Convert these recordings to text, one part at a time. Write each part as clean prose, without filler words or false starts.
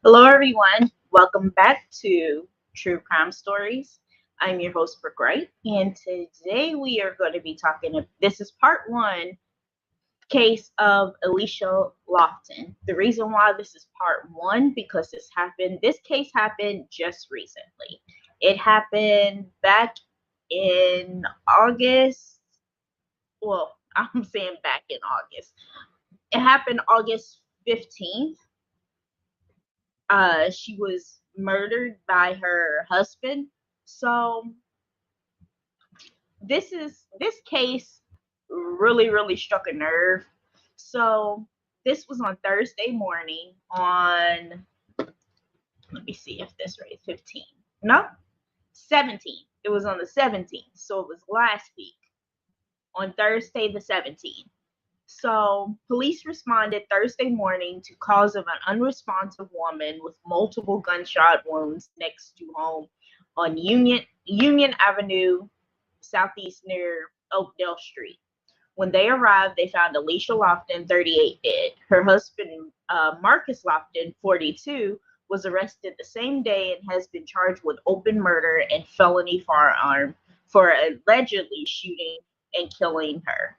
Hello, everyone. Welcome back to True Crime Stories. I'm your host, Brooke Wright, and today we are going to be talking. This is part one case of Alicia Lofton. The reason why this is part one because this case happened just recently. It happened back in August. Well, I'm saying back in August. It happened August 15th. She was murdered by her husband. So this case really struck a nerve. So this was on Thursday morning on, let me see if this right, 15. No, 17. It was on the 17th. So it was last week on Thursday the 17th. So police responded Thursday morning to calls of an unresponsive woman with multiple gunshot wounds next to home on Union Avenue Southeast near Oakdale Street. When they arrived, they found Alicia Lofton, 38, dead. Her husband, Marcus Lofton, 42, was arrested the same day and has been charged with open murder and felony firearm for allegedly shooting and killing her.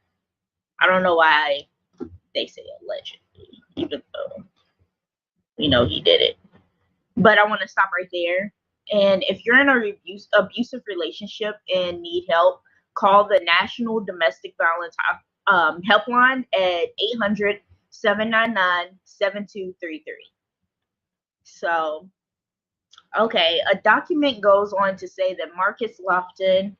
I don't know why they say allegedly, even though we know he did it. But I want to stop right there. And if you're in an abusive relationship and need help, call the National Domestic Violence Helpline at 800-799-7233. So, okay, a document goes on to say that Marcus Lofton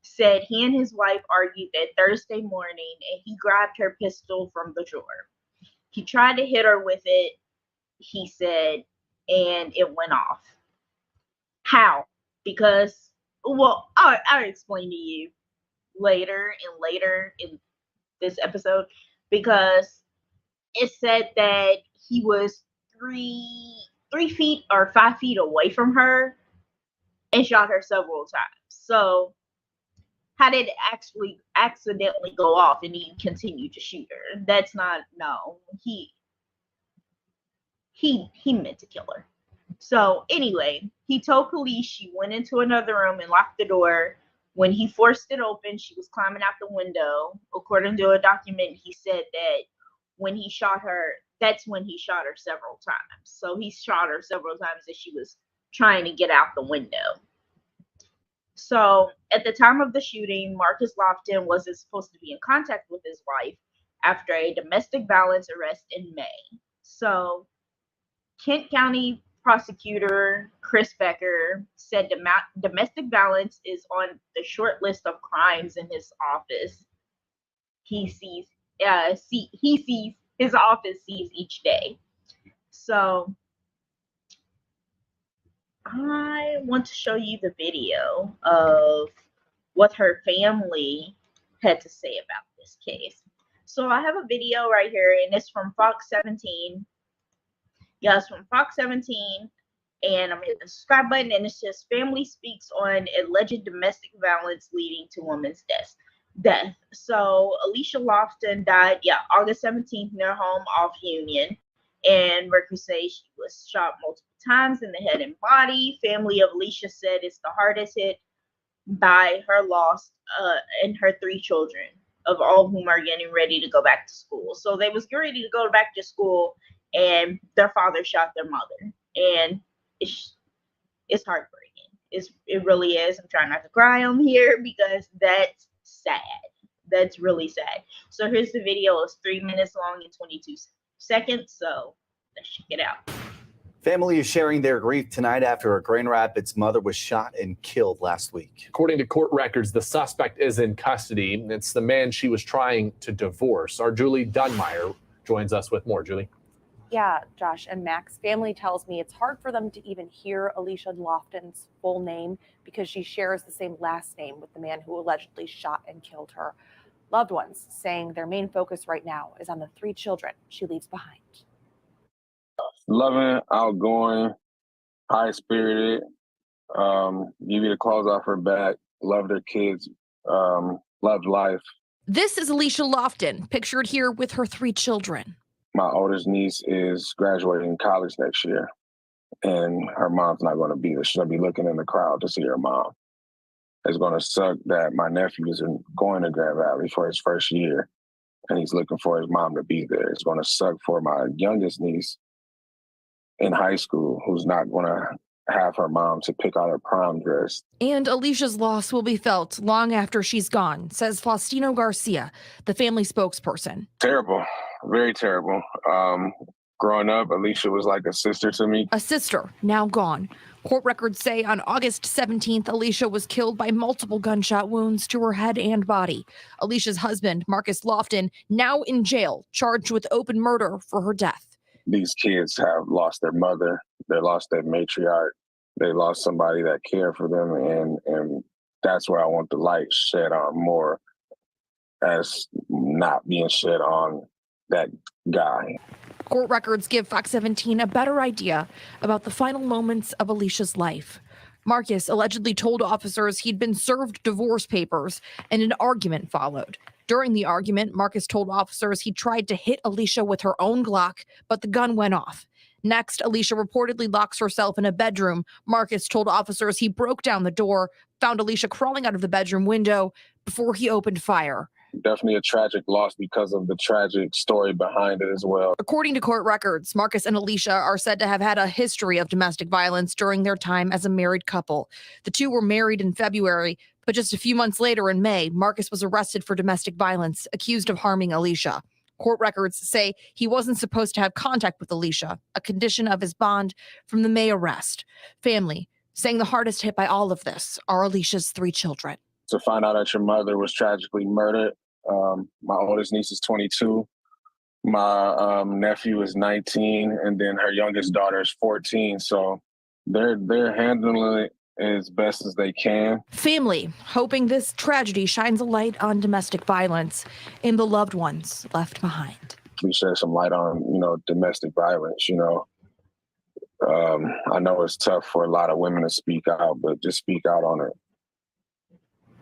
said he and his wife argued that Thursday morning and he grabbed her pistol from the drawer. He tried to hit her with it, he said, and it went off. How? Because, well, I'll explain to you later in this episode, because it said that he was 3 feet or 5 feet away from her and shot her several times. So how did it actually accidentally go off and he continued to shoot her? That's not, no. He meant to kill her. So anyway, he told police she went into another room and locked the door. When he forced it open, she was climbing out the window. According to a document, he said that when he shot her, that's when he shot her several times. So he shot her several times as she was trying to get out the window. So at the time of the shooting, Marcus Lofton wasn't supposed to be in contact with his wife after a domestic violence arrest in May. So Kent County prosecutor Chris Becker said domestic violence is on the short list of crimes in his office. His office sees each day. So I want to show you the video of what her family had to say about this case. So I have a video right here, and it's from Fox 17. Yeah, it's from Fox 17, and I'm hitting the subscribe button, and it says family speaks on alleged domestic violence leading to woman's death. So Alicia Lofton died, August 17th near home off Union, and records say she was shot multiple times in the head and body. Family of Alicia said it's the hardest hit by her loss and her 3 children, of all whom are getting ready to go back to school. So they was ready to go back to school, and their father shot their mother, and it's heartbreaking. It really is. I'm trying not to cry on here because that's sad. That's really sad. So here's the video. It's 3 minutes long and 22 seconds. So let's check it out. Family is sharing their grief tonight after a Grand Rapids mother was shot and killed last week. According to court records, the suspect is in custody. It's the man she was trying to divorce. Our Julie Dunmeyer joins us with more. Julie. Yeah, Josh and Max, family tells me it's hard for them to even hear Alicia Lofton's full name because she shares the same last name with the man who allegedly shot and killed her. Loved ones saying their main focus right now is on the 3 children she leaves behind. Loving, outgoing, high-spirited, give you the claws off her back, love their kids, loved life. This is Alicia Lofton, pictured here with her 3 children. My oldest niece is graduating college next year. and her mom's not going to be there. She's going to be looking in the crowd to see her mom. It's going to suck that my nephew isn't going to Grand Valley for his first year, and he's looking for his mom to be there. It's going to suck for my youngest niece in high school, who's not going to have her mom to pick out her prom dress. And Alicia's loss will be felt long after she's gone, says Faustino Garcia, the family spokesperson. Terrible, very terrible. Growing up, Alicia was like a sister to me. A sister, now gone. Court records say on August 17th, Alicia was killed by multiple gunshot wounds to her head and body. Alicia's husband, Marcus Lofton, now in jail, charged with open murder for her death. These kids have lost their mother. They lost their matriarch. They lost somebody that cared for them. And that's where I want the light shed on more, as not being shed on that guy. Court records give Fox 17 a better idea about the final moments of Alicia's life. Marcus allegedly told officers he'd been served divorce papers, and an argument followed. During the argument, Marcus told officers he tried to hit Alicia with her own Glock, but the gun went off. Next, Alicia reportedly locks herself in a bedroom. Marcus told officers he broke down the door, found Alicia crawling out of the bedroom window before he opened fire. Definitely a tragic loss because of the tragic story behind it as well. According to court records, Marcus and Alicia are said to have had a history of domestic violence during their time as a married couple. The two were married in February, but just a few months later in May, Marcus was arrested for domestic violence, accused of harming Alicia. Court records say he wasn't supposed to have contact with Alicia, a condition of his bond from the May arrest. Family saying the hardest hit by all of this are Alicia's 3 children. To find out that your mother was tragically murdered. My oldest niece is 22. My nephew is 19, and then her youngest daughter is 14. So they're handling it as best as they can. Family hoping this tragedy shines a light on domestic violence and the loved ones left behind. We shed some light on, domestic violence. I know it's tough for a lot of women to speak out, but just speak out on it.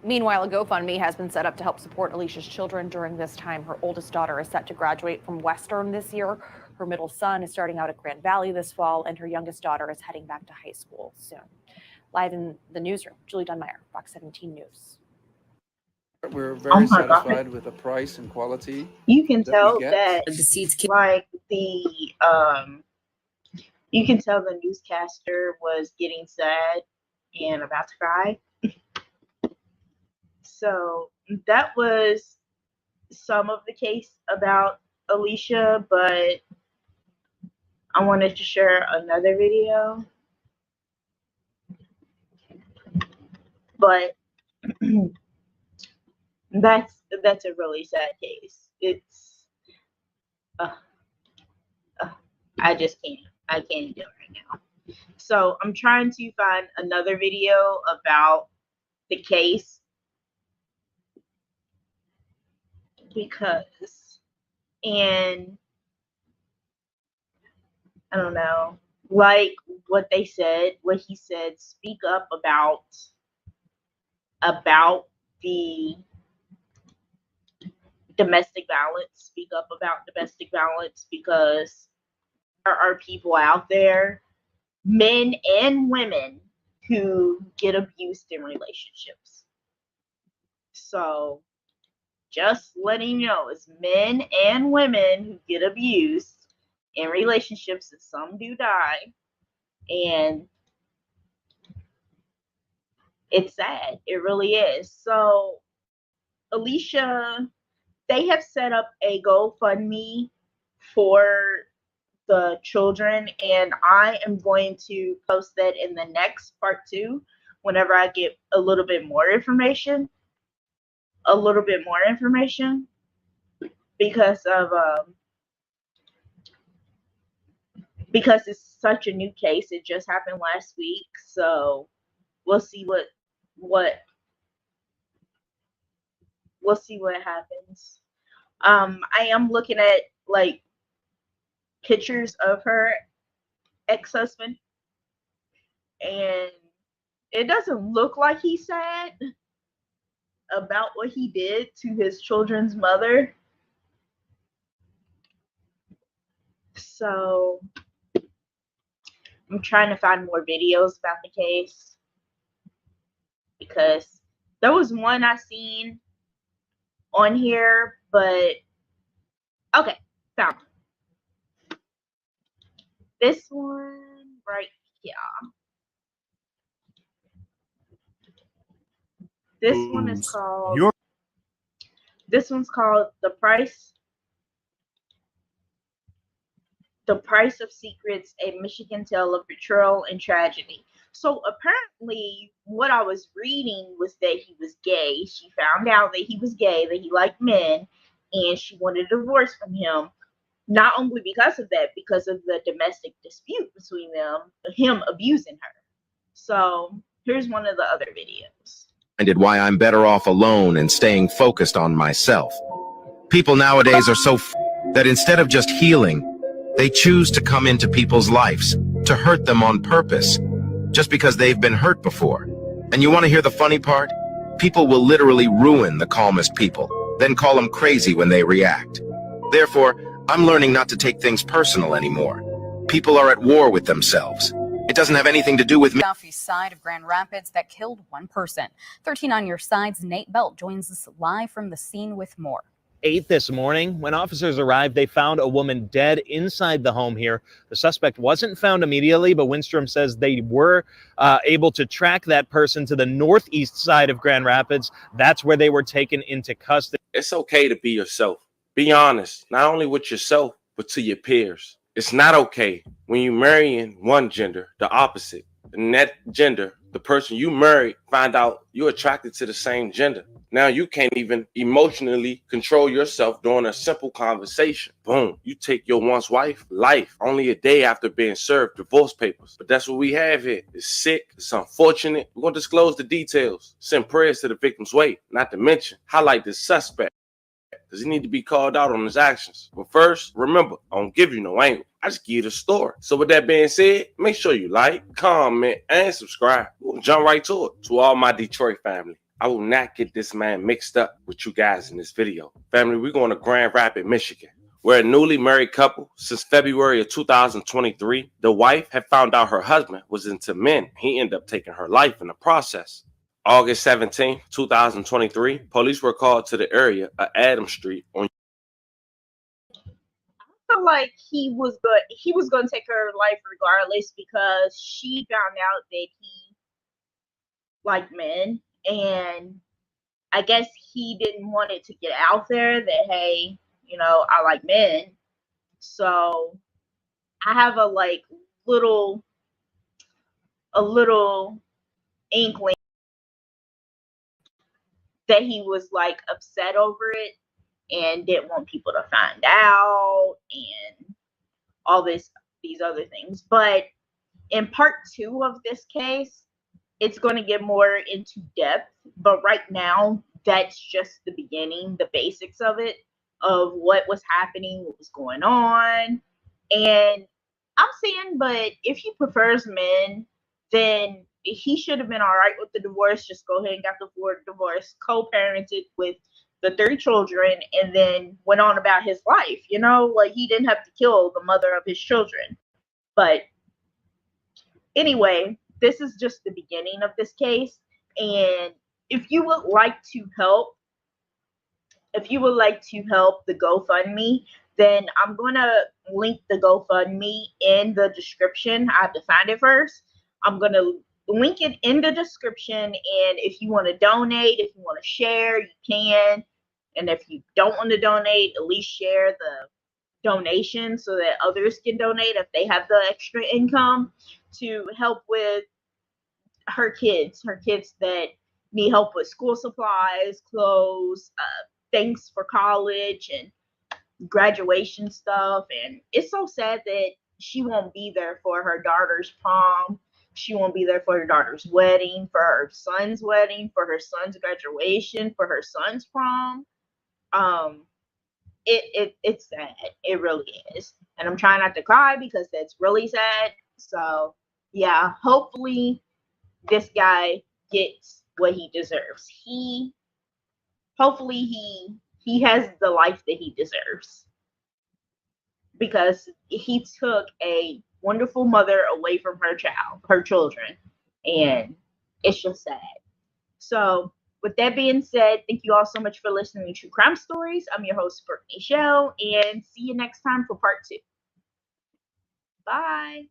Meanwhile, a GoFundMe has been set up to help support Alicia's children during this time. Her oldest daughter is set to graduate from Western this year. Her middle son is starting out at Grand Valley this fall, and her youngest daughter is heading back to high school soon. Live in the newsroom, Julie Dunmeyer, Fox 17 News. We're very satisfied with the price and quality. You can that tell we get. that, you can tell the newscaster was getting sad and about to cry. So that was some of the case about Alicia, but I wanted to share another video. But that's a really sad case. It's I just can't. I can't do it right now. So I'm trying to find another video about the case, because, and I don't know, like what he said, speak up about the domestic violence, speak up about domestic violence, because there are people out there, men and women, who get abused in relationships. So just letting you know, it's men and women who get abused in relationships, and some do die. And it's sad. It really is. So Alicia, they have set up a GoFundMe for the children, and I am going to post that in the next part 2 whenever I get a little bit more information. Because it's such a new case. It just happened last week, so we'll see what happens. I am looking at like pictures of her ex-husband, and it doesn't look like he's sad about what he did to his children's mother. So I'm trying to find more videos about the case because there was one I seen on here, but okay, found it. This one right here. This one is called. This one's called The Price of Secrets, a Michigan Tale of Betrayal and Tragedy. So apparently what I was reading was that he was gay. She found out that he was gay, that he liked men, and she wanted a divorce from him. Not only because of that, because of the domestic dispute between them, him abusing her. So here's one of the other videos. Why I'm better off alone and staying focused on myself. People nowadays are so that instead of just healing, they choose to come into people's lives to hurt them on purpose, just because they've been hurt before. And you want to hear the funny part? People will literally ruin the calmest people, then call them crazy when they react. Therefore, I'm learning not to take things personal anymore. People are at war with themselves. It doesn't have anything to do with me. Southeast side of Grand Rapids that killed one person. 13 on your side's Nate Belt joins us live from the scene with more. 8 this morning. When officers arrived, they found a woman dead inside the home here. The suspect wasn't found immediately, but Winstrom says they were able to track that person to the northeast side of Grand Rapids. That's where they were taken into custody. It's okay to be yourself. Be honest, not only with yourself, but to your peers. It's not okay when you marry in one gender, the opposite, and that gender, the person you marry, find out you're attracted to the same gender. Now you can't even emotionally control yourself during a simple conversation. Boom, you take your once wife life only a day after being served divorce papers. But that's what we have here. It's sick, it's unfortunate. We're going to disclose the details, send prayers to the victim's way, not to mention highlight the suspect. Does he need to be called out on his actions? But first, remember, I don't give you no angle. I just give you the story. So with that being said, make sure you like, comment, and subscribe. We'll jump right to it. To all my Detroit family, I will not get this man mixed up with you guys in this video. Family, we're going to Grand Rapids, Michigan. We're a newly married couple since February of 2023. The wife had found out her husband was into men. He ended up taking her life in the process. August 17, 2023, police were called to the area of Adams Street on. I feel like he was going to take her life regardless because she found out that he liked men, and I guess he didn't want it to get out there that, hey, you know, I like men. So I have a little inkling that he was upset over it and didn't want people to find out and all these other things. But in part 2 of this case, it's going to get more into depth. But right now, that's just the beginning, the basics of it, of what was happening, what was going on. And I'm saying, but if he prefers men, then he should have been all right with the divorce. Just go ahead and got the divorce, co-parented with the 3 children, and then went on about his life. You know, he didn't have to kill the mother of his children. But anyway, this is just the beginning of this case. And if you would like to help, the GoFundMe, then I'm going to link the GoFundMe in the description. I have to find it first. I'm going to link it in the description, and if you want to donate, if you want to share, you can. And if you don't want to donate, at least share the donation so that others can donate if they have the extra income to help with her kids that need help with school supplies, clothes, things for college and graduation stuff. And it's so sad that she won't be there for her daughter's prom. She won't be there for her daughter's wedding, for her son's wedding, for her son's graduation, for her son's prom. It's sad. It really is. And I'm trying not to cry because that's really sad. So yeah, hopefully this guy gets what he deserves. Hopefully he has the life that he deserves, because he took a wonderful mother away from her children. And it's just sad. So with that being said, thank you all so much for listening to True Crime Stories. I'm your host, Brittany Shell, and see you next time for part 2. Bye.